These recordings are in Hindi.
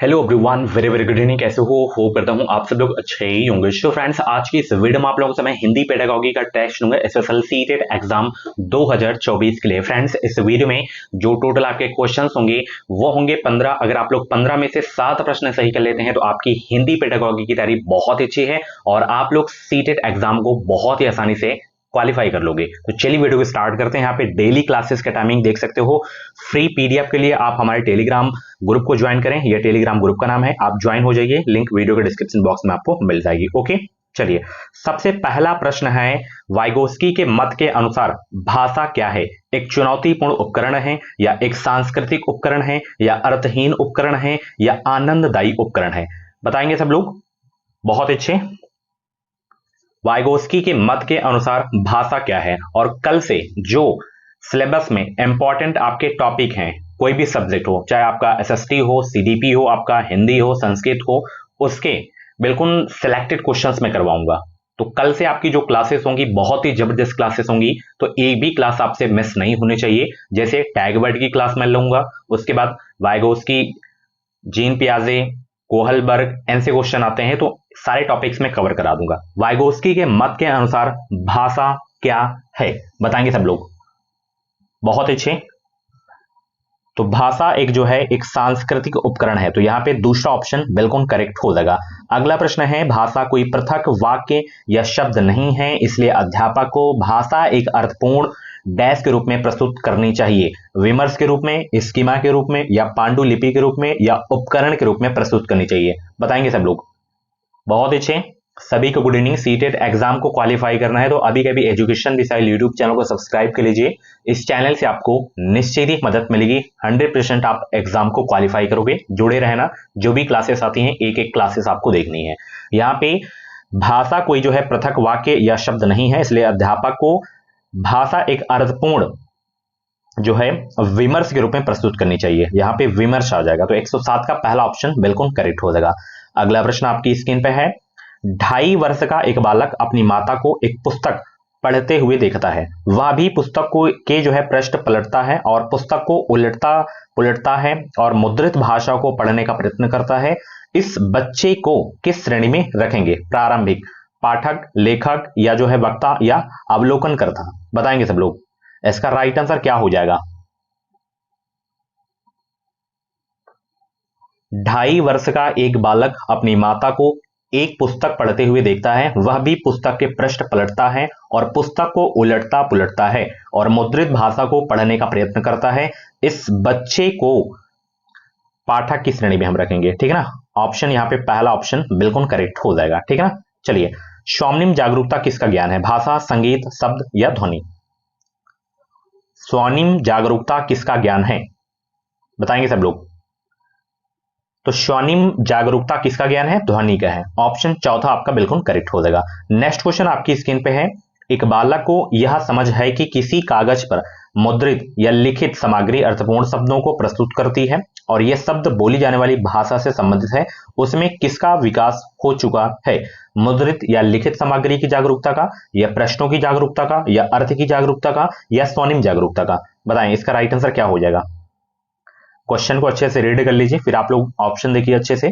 Hello everyone, very very good evening. कैसे हो? होप करता हूँ आप सब लोग अच्छे ही होंगे। सो फ्रेंड्स, आज की इस वीडियो में आप लोगों से मैं हिंदी पेडागोगी का टेस्ट लूंगा एसएसएलसी टेट एग्जाम 2024 के लिए। फ्रेंड्स, इस वीडियो में जो टोटल आपके क्वेश्चंस होंगे वो होंगे 15। अगर आप लोग 15 में से 7 प्रश्न सही कर लेते हैं तो आपकी हिंदी पेडागोगी की तैयारी बहुत अच्छी है और आप लोग सीटेट एग्जाम को बहुत ही आसानी से क्वालिफाई कर लोगे। तो चलिए वीडियो को स्टार्ट करते हैं। यहाँ पे डेली क्लासेस का टाइमिंग देख सकते हो। फ्री पीडीएफ के लिए आप हमारे टेलीग्राम ग्रुप को ज्वाइन करें। यह टेलीग्राम ग्रुप का नाम है, आप ज्वाइन हो जाइए। लिंक वीडियो के डिस्क्रिप्शन बॉक्स में आपको मिल जाएगी। ओके, चलिए सबसे पहला प्रश्न है, वाइगोस्की के मत के अनुसार भाषा क्या है? एक चुनौतीपूर्ण उपकरण है, या एक सांस्कृतिक उपकरण है, या अर्थहीन उपकरण है, या आनंददायी उपकरण है? बताएंगे सब लोग। बहुत अच्छे। वाइगोस्की के मत के अनुसार भाषा क्या है? और कल से जो सिलेबस में इंपॉर्टेंट आपके टॉपिक हैं, कोई भी सब्जेक्ट हो, चाहे आपका एसएसटी हो, सीडीपी हो, आपका हिंदी हो, संस्कृत हो, उसके बिल्कुल सिलेक्टेड क्वेश्चंस में करवाऊंगा। तो कल से आपकी जो क्लासेस होंगी बहुत ही जबरदस्त क्लासेस होंगी, तो एक भी क्लास आपसे मिस नहीं होनी चाहिए। जैसे टैग वर्ड की क्लास मैं लूंगा, उसके बाद वाइगोस्की, जीन पियाजे, कोहलबर्ग, ऐसे क्वेश्चन आते हैं, तो सारे टॉपिक्स में कवर करा दूंगा। वाइगोस्की के मत के अनुसार भाषा क्या है? बताएंगे सब लोग। बहुत अच्छे। तो भाषा एक जो है एक सांस्कृतिक उपकरण है, तो यहाँ पे दूसरा ऑप्शन बिल्कुल करेक्ट हो जाएगा। अगला प्रश्न है, भाषा कोई पृथक वाक्य या शब्द नहीं है, इसलिए अध्यापक को भाषा एक अर्थपूर्ण डैश के रूप में प्रस्तुत करनी चाहिए। विमर्श के रूप में, स्कीमा के रूप में, या पांडुलिपि के रूप में, या उपकरण के रूप में प्रस्तुत करनी चाहिए? बताएंगे सब लोग। बहुत अच्छे। सभी को गुड इवनिंग। सीटेट एग्जाम को क्वालिफाई करना है तो अभी कभी एजुकेशन मिसाइल यूट्यूब चैनल को सब्सक्राइब कर लीजिए। इस चैनल से आपको निश्चित ही मदद मिलेगी। 100% आप एग्जाम को क्वालिफाई करोगे। जुड़े रहना, जो भी क्लासेस आती हैं एक एक क्लासेस आपको देखनी है। यहाँ पे भाषा कोई जो है पृथक वाक्य या शब्द नहीं है, इसलिए अध्यापक को भाषा एक अर्थपूर्ण जो है विमर्श के रूप में प्रस्तुत करनी चाहिए। यहाँ पे विमर्श आ जाएगा, तो 107 का पहला ऑप्शन बिल्कुल करेक्ट हो जाएगा। अगला प्रश्न आपकी स्क्रीन पे है, 2.5 वर्ष का एक बालक अपनी माता को एक पुस्तक पढ़ते हुए देखता है। वह भी पुस्तक को के जो है पृष्ठ पलटता है और पुस्तक को उलटता पुलटता है और मुद्रित भाषा को पढ़ने का प्रयत्न करता है। इस बच्चे को किस श्रेणी में रखेंगे? प्रारंभिक, पाठक, लेखक, या जो है वक्ता, या अवलोकन करता? बताएंगे सब लोग। इसका राइट आंसर क्या हो जाएगा? 2.5 वर्ष का एक बालक अपनी माता को एक पुस्तक पढ़ते हुए देखता है। वह भी पुस्तक के पृष्ठ पलटता है और पुस्तक को उलटता पुलटता है और मुद्रित भाषा को पढ़ने का प्रयत्न करता है। इस बच्चे को पाठक की श्रेणी में हम रखेंगे। ठीक है ना? ऑप्शन यहाँ पे पहला ऑप्शन बिल्कुल करेक्ट हो जाएगा। ठीक है ना? चलिए, स्वर्णिम जागरूकता किसका ज्ञान है? भाषा, संगीत, शब्द, या ध्वनि? स्वर्णिम जागरूकता किसका ज्ञान है? बताएंगे सब लोग। तो स्वर्णिम जागरूकता किसका ज्ञान है? ध्वनि का है। ऑप्शन चौथा आपका बिल्कुल करेक्ट हो जाएगा। नेक्स्ट क्वेश्चन आपकी स्क्रीन पे है, एक बालक को यह समझ है कि किसी कागज पर मुद्रित या लिखित सामग्री अर्थपूर्ण शब्दों को प्रस्तुत करती है और यह शब्द बोली जाने वाली भाषा से संबंधित है। उसमें किसका विकास हो चुका है? मुद्रित या लिखित सामग्री की जागरूकता का, या प्रश्नों की जागरूकता का, या अर्थ की जागरूकता का, या स्वर्णिम जागरूकता का? बताएं इसका राइट आंसर क्या हो जाएगा? क्वेश्चन को अच्छे से रीड कर लीजिए, फिर आप लोग ऑप्शन देखिए अच्छे से।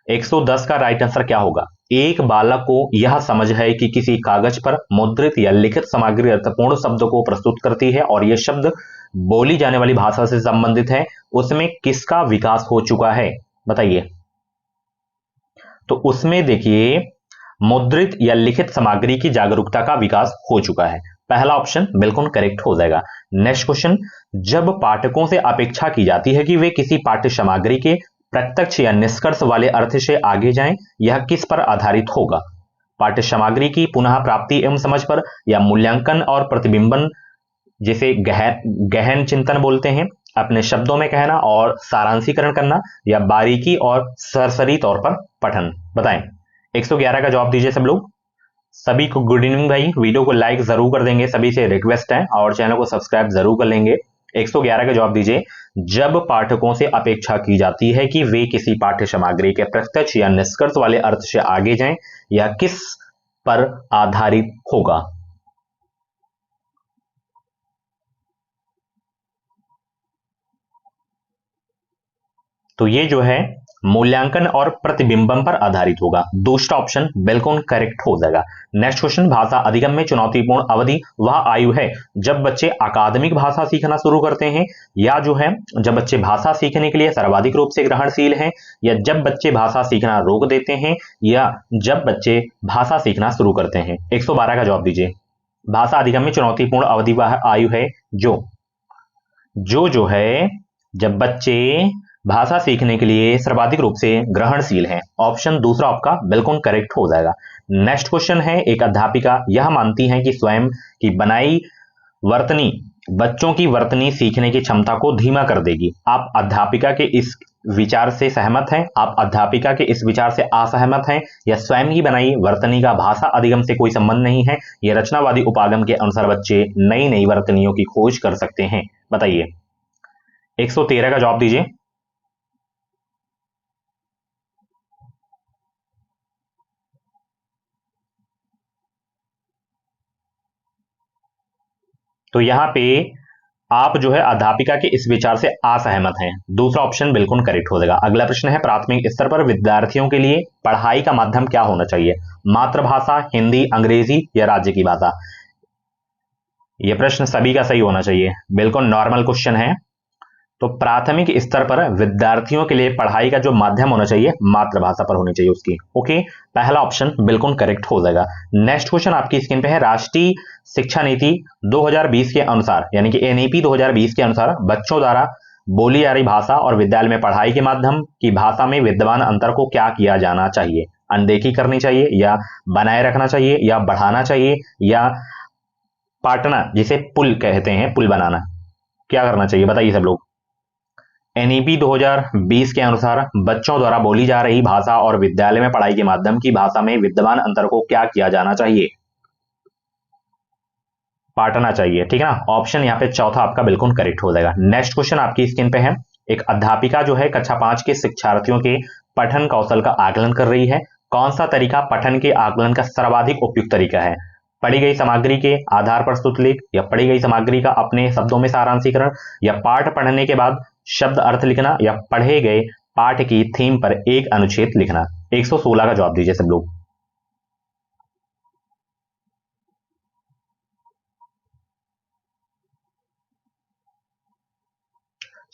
110 का राइट आंसर क्या होगा? एक बालक को यह समझ है कि किसी कागज पर मुद्रित या लिखित सामग्री अर्थपूर्ण शब्दों को प्रस्तुत करती है और यह शब्द बोली जाने वाली भाषा से संबंधित है। उसमें किसका विकास हो चुका है? बताइए। तो उसमें देखिए, मुद्रित या लिखित सामग्री की जागरूकता का विकास हो चुका है। पहला ऑप्शन बिल्कुल करेक्ट हो जाएगा। नेक्स्ट क्वेश्चन, जब पाठकों से अपेक्षा की जाती है कि वे किसी पाठ्य सामग्री के प्रत्यक्ष या निष्कर्ष वाले अर्थ से आगे जाएं, यह किस पर आधारित होगा? पाठ्य सामग्री की पुनः प्राप्ति एवं समझ पर, या मूल्यांकन और प्रतिबिंबन, जिसे गहन चिंतन बोलते हैं, अपने शब्दों में कहना और सारांशीकरण करना, या बारीकी और सरसरी तौर पर पठन? बताएं। 111 का जवाब दीजिए सब लोग। सभी को गुड इवनिंग भाई। वीडियो को लाइक जरूर कर देंगे, सभी से रिक्वेस्ट है, और चैनल को सब्सक्राइब जरूर कर लेंगे। 111 का जवाब दीजिए, जब पाठकों से अपेक्षा की जाती है कि वे किसी पाठ्य सामग्री के प्रत्यक्ष या निष्कर्ष वाले अर्थ से आगे जाएं, यह किस पर आधारित होगा? तो ये जो है मूल्यांकन और प्रतिबिंबन पर आधारित होगा। दूसरा ऑप्शन बिल्कुल करेक्ट हो जाएगा। नेक्स्ट क्वेश्चन, भाषा अधिगम में चुनौतीपूर्ण अवधि वह आयु है जब बच्चे अकादमिक भाषा सीखना शुरू करते हैं, या जो है जब बच्चे भाषा सीखने के लिए सर्वाधिक रूप से ग्रहणशील हैं, या जब बच्चे भाषा सीखना रोक देते हैं, या जब बच्चे भाषा सीखना शुरू करते हैं। 112 का जवाब दीजिए। भाषा अधिगम में चुनौतीपूर्ण अवधि वह आयु है जो है जब बच्चे भाषा सीखने के लिए सर्वाधिक रूप से ग्रहणशील हैं। ऑप्शन दूसरा आपका बिल्कुल करेक्ट हो जाएगा। नेक्स्ट क्वेश्चन है, एक अध्यापिका यह मानती हैं कि स्वयं की बनाई वर्तनी बच्चों की वर्तनी सीखने की क्षमता को धीमा कर देगी। आप अध्यापिका के इस विचार से सहमत हैं, आप अध्यापिका के इस विचार से असहमत हैं, या स्वयं की बनाई वर्तनी का भाषा अधिगम से कोई संबंध नहीं है, यह रचनावादी उपागम के अनुसार बच्चे नई नई वर्तनियों की खोज कर सकते हैं? बताइए। 113 का जवाब दीजिए। तो यहां पे आप जो है अध्यापिका के इस विचार से असहमत हैं। दूसरा ऑप्शन बिल्कुल करेक्ट हो जाएगा। अगला प्रश्न है, प्राथमिक स्तर पर विद्यार्थियों के लिए पढ़ाई का माध्यम क्या होना चाहिए? मातृभाषा, हिंदी, अंग्रेजी या राज्य की भाषा? यह प्रश्न सभी का सही होना चाहिए, बिल्कुल नॉर्मल क्वेश्चन है। तो प्राथमिक स्तर पर विद्यार्थियों के लिए पढ़ाई का जो माध्यम होना चाहिए मातृभाषा पर होनी चाहिए उसकी। ओके, पहला ऑप्शन बिल्कुल करेक्ट हो जाएगा। नेक्स्ट क्वेश्चन आपकी स्क्रीन पे है, राष्ट्रीय शिक्षा नीति 2020 के अनुसार, यानी कि एनईपी 2020 के अनुसार बच्चों द्वारा बोली जा रही भाषा और विद्यालय में पढ़ाई के माध्यम की भाषा में विद्यमान अंतर को क्या किया जाना चाहिए? अनदेखी करनी चाहिए, या बनाए रखना चाहिए, या बढ़ाना चाहिए, या पाटना जिसे पुल कहते हैं, पुल बनाना, क्या करना चाहिए? बताइए सब लोग। एनईपी 2020 के अनुसार बच्चों द्वारा बोली जा रही भाषा और विद्यालय में पढ़ाई के माध्यम की भाषा में विद्यमान अंतर को क्या किया जाना चाहिए? पाटना चाहिए, ठीक है ना। ऑप्शन यहाँ पे चौथा आपका बिल्कुल करेक्ट हो जाएगा। नेक्स्ट क्वेश्चन आपकी स्क्रीन पे है, एक अध्यापिका जो है कक्षा 5 के शिक्षार्थियों के पठन कौशल का आकलन कर रही है। कौन सा तरीका पठन के आकलन का सर्वाधिक उपयुक्त तरीका है? पढ़ी गई सामग्री के आधार पर प्रस्तुत लेख, या पढ़ी गई सामग्री का अपने शब्दों में सारांशीकरण, या पाठ पढ़ने के बाद शब्द अर्थ लिखना, या पढ़े गए पाठ की थीम पर एक अनुच्छेद लिखना? 116 का जवाब दीजिए सब लोग।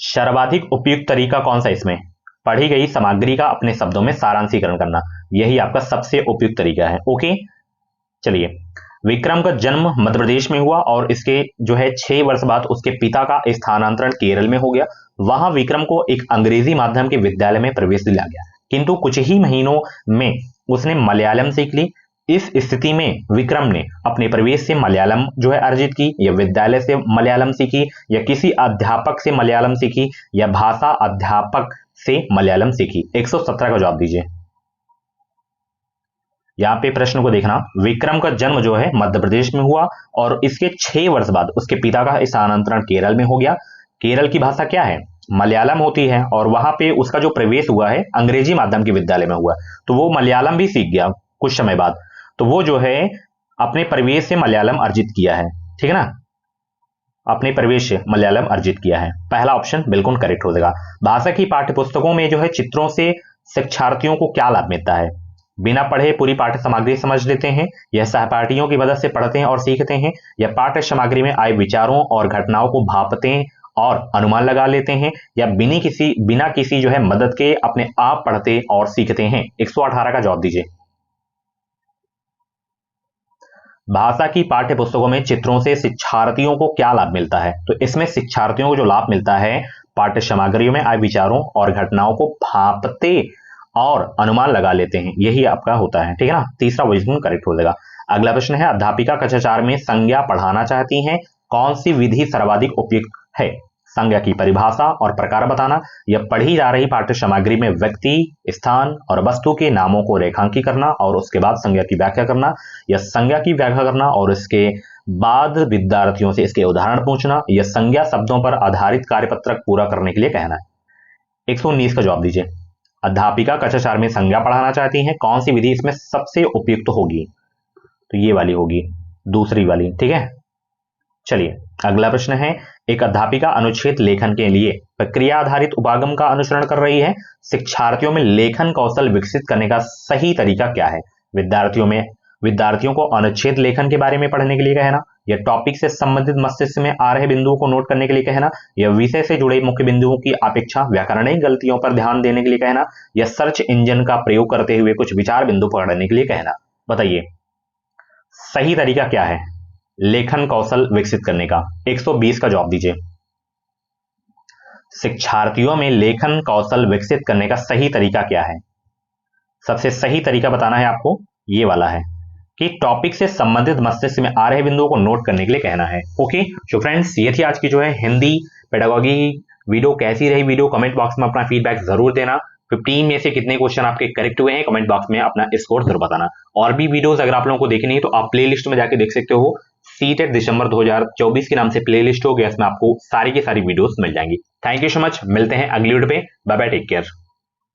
सर्वाधिक उपयुक्त तरीका कौन सा इसमें? पढ़ी गई सामग्री का अपने शब्दों में सारांशीकरण करना, यही आपका सबसे उपयुक्त तरीका है। ओके, चलिए। विक्रम का जन्म मध्य प्रदेश में हुआ और इसके जो है 6 वर्ष बाद उसके पिता का स्थानांतरण केरल में हो गया। वहां विक्रम को एक अंग्रेजी माध्यम के विद्यालय में प्रवेश दिया गया, किंतु कुछ ही महीनों में उसने मलयालम सीख ली। इस स्थिति में विक्रम ने अपने प्रवेश से मलयालम जो है अर्जित की, या विद्यालय से मलयालम सीखी, या किसी अध्यापक से मलयालम सीखी, या भाषा अध्यापक से मलयालम सीखी? 117 का जवाब दीजिए। यहाँ पे प्रश्न को देखना, विक्रम का जन्म जो है मध्य प्रदेश में हुआ और इसके 6 वर्ष बाद उसके पिता का स्थानांतरण केरल में हो गया। केरल की भाषा क्या है? मलयालम होती है, और वहां पे उसका जो प्रवेश हुआ है अंग्रेजी माध्यम के विद्यालय में हुआ, तो वो मलयालम भी सीख गया कुछ समय बाद। तो वो जो है अपने प्रवेश से मलयालम अर्जित किया है, ठीक है ना, अपने प्रवेश से मलयालम अर्जित किया है। पहला ऑप्शन बिल्कुल करेक्ट हो जाएगा। भाषा की पाठ्यपुस्तकों में जो है चित्रों से शिक्षार्थियों को क्या लाभ मिलता है? बिना पढ़े पूरी पाठ्य सामग्री समझ लेते हैं, या सहपाठियों की मदद से पढ़ते हैं और सीखते हैं, या पाठ्य सामग्री में आए विचारों और घटनाओं को भांपते हैं और अनुमान लगा लेते हैं, या बिना किसी जो है मदद के अपने आप पढ़ते और सीखते हैं? 118 का जवाब दीजिए। भाषा की पाठ्य पुस्तकों में चित्रों से शिक्षार्थियों को क्या लाभ मिलता है? तो इसमें शिक्षार्थियों को जो लाभ मिलता है, पाठ्य सामग्रियों में आए विचारों और घटनाओं को भांपते और अनुमान लगा लेते हैं, यही आपका होता है, ठीक है ना। तीसरा बिल्कुल करेक्ट हो जाएगा। अगला प्रश्न है, अध्यापिका कक्षा 4 में संज्ञा पढ़ाना चाहती हैं, कौन सी विधि सर्वाधिक उपयुक्त है? संज्ञा की परिभाषा और प्रकार बताना, या पढ़ी जा रही पाठ्य सामग्री में व्यक्ति, स्थान और वस्तु के नामों को रेखांकित करना और उसके बाद संज्ञा की व्याख्या करना, या संज्ञा की व्याख्या करना और इसके बाद विद्यार्थियों से इसके उदाहरण पूछना, या संज्ञा शब्दों पर आधारित कार्यपत्रक पूरा करने के लिए कहना है? 119 का जवाब दीजिए। अध्यापिका कक्षा 4 में संज्ञा पढ़ाना चाहती हैं, कौन सी विधि इसमें सबसे उपयुक्त होगी? तो ये वाली होगी, दूसरी वाली, ठीक है। चलिए अगला प्रश्न है, एक अध्यापिका अनुच्छेद लेखन के लिए प्रक्रिया आधारित उपागम का अनुसरण कर रही है। शिक्षार्थियों में लेखन कौशल विकसित करने का सही तरीका क्या है? विद्यार्थियों को अनुच्छेद लेखन के बारे में पढ़ने के लिए कहना, या टॉपिक से संबंधित मस्तिष्क में आ रहे बिंदुओं को नोट करने के लिए कहना, या विषय से जुड़े मुख्य बिंदुओं की अपेक्षा व्याकरणिक गलतियों पर ध्यान देने के लिए कहना, या सर्च इंजन का प्रयोग करते हुए कुछ विचार बिंदु पकड़ने के लिए कहना। बताइए सही तरीका क्या है लेखन कौशल विकसित करने का? 120 का जवाब दीजिए। शिक्षार्थियों में लेखन कौशल विकसित करने का सही तरीका क्या है? सबसे सही तरीका बताना है आपको, ये वाला है कि टॉपिक से संबंधित मस्तिष्क में आ रहे बिंदुओं को नोट करने के लिए कहना है। ओके सो फ्रेंड्स, ये थी आज की जो है हिंदी पेडागॉजी वीडियो। कैसी रही वीडियो कमेंट बॉक्स में अपना फीडबैक जरूर देना। 15 में से कितने क्वेश्चन आपके करेक्ट हुए हैं कमेंट बॉक्स में अपना स्कोर जरूर बताना। और भी वीडियोस अगर आप लोगों को देखनी है तो आप प्लेलिस्ट में जाके देख सकते हो। सीटेट दिसंबर 2024 के नाम से प्लेलिस्ट हो गया, इसमें आपको सारी की सारी वीडियोस मिल जाएंगी। थैंक यू सो मच, मिलते हैं अगली वीडियो पे। Bye bye, take care.